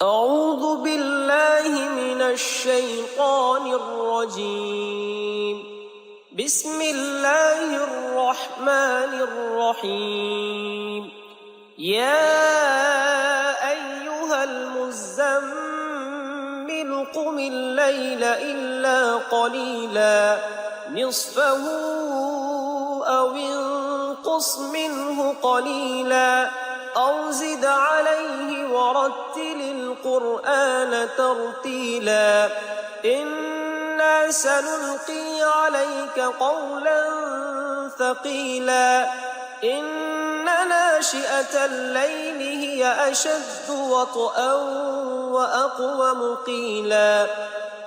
أعوذ بالله من الشيطان الرجيم. بسم الله الرحمن الرحيم. يا أيها المزمل قم الليل إلا قليلا نصفه أو انقص منه قليلا أو زد عليه ورتل القرآن ترتيلا إنا سنلقي عليك قولا ثقيلا إن ناشئة الليل هي أشد وطئا وأقوم قيلا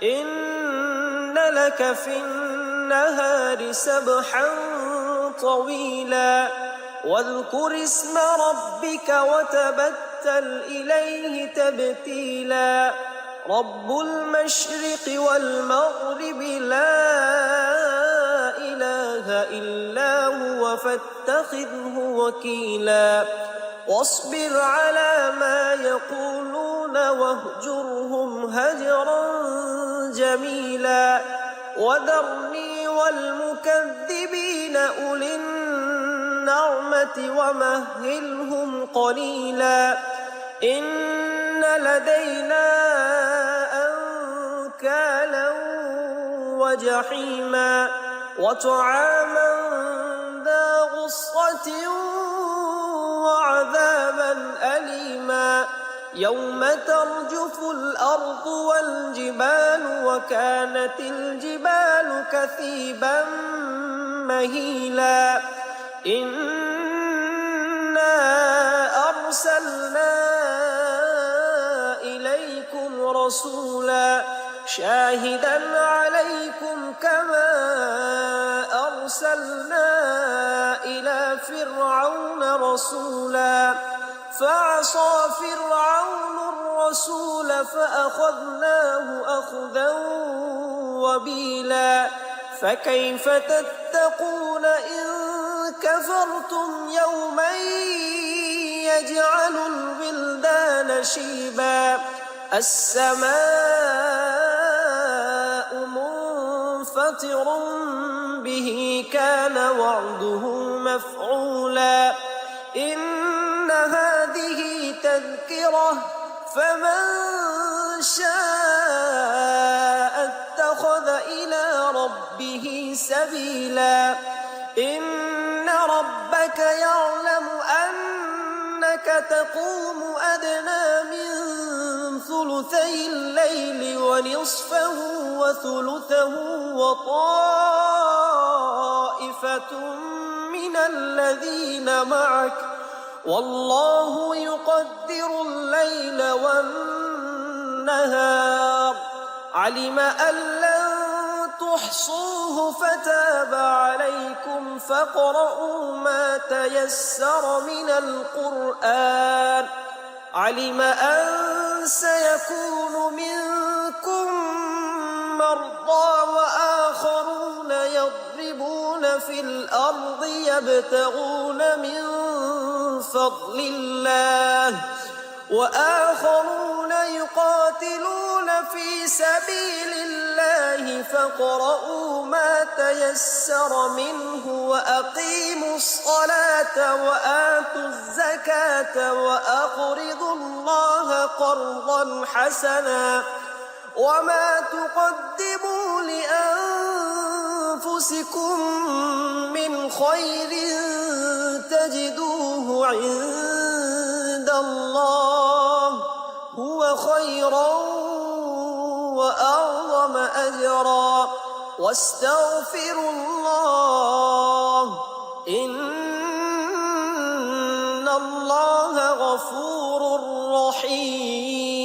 إن لك في النهار سبحا طويلا واذكر اسم ربك وتبتل إليه تبتيلا رب المشرق والمغرب لا إله إلا هو فاتخذه وكيلا واصبر على ما يقولون واهجرهم هجرا جميلا وذرني والمكذبين أولي النعمة ومهلهم قليلا إن لدينا أنكالا وجحيما وطعاما ذا غصة وعذابا أليما يوم ترجف الأرض والجبال وكانت الجبال كثيبا مهيلا إنا أرسلنا إليكم رسولا شاهدا عليكم كما أرسلنا إلى فرعون رسولا فعصى فرعون الرسول فأخذناه أخذا وبيلا فكيف تتقون إن كفرتم يوما يجعل الولدان شيبا السماء منفطر به كان وعده مفعولا إن هذه تذكرة فمن شاء اتخذ إلى ربه سبيلا إن ربك يعلم أنك تقوم أدنى من ثلثي الليل ونصفه وثلثه وطائفة من الذين معك والله يقدر الليل والنهار علم أن لن تحصوه فتاب عليكم فاقرؤوا ما تيسر من القرآن علم أن سيكون منكم مرضى وآخرون يضربون في الأرض يبتغون من فضل الله وآخرون يقاتلون في سبيل الله فاقرؤوا ما تيسر منه وأقيموا الصلاة وآتوا الزكاة وأقرضوا الله قرضا حسنا وما تقدموا لأنفسكم من خير تجدوه عند الله هو خيرا وأعظم أجرا واستغفروا الله إن الله غفور رحيم.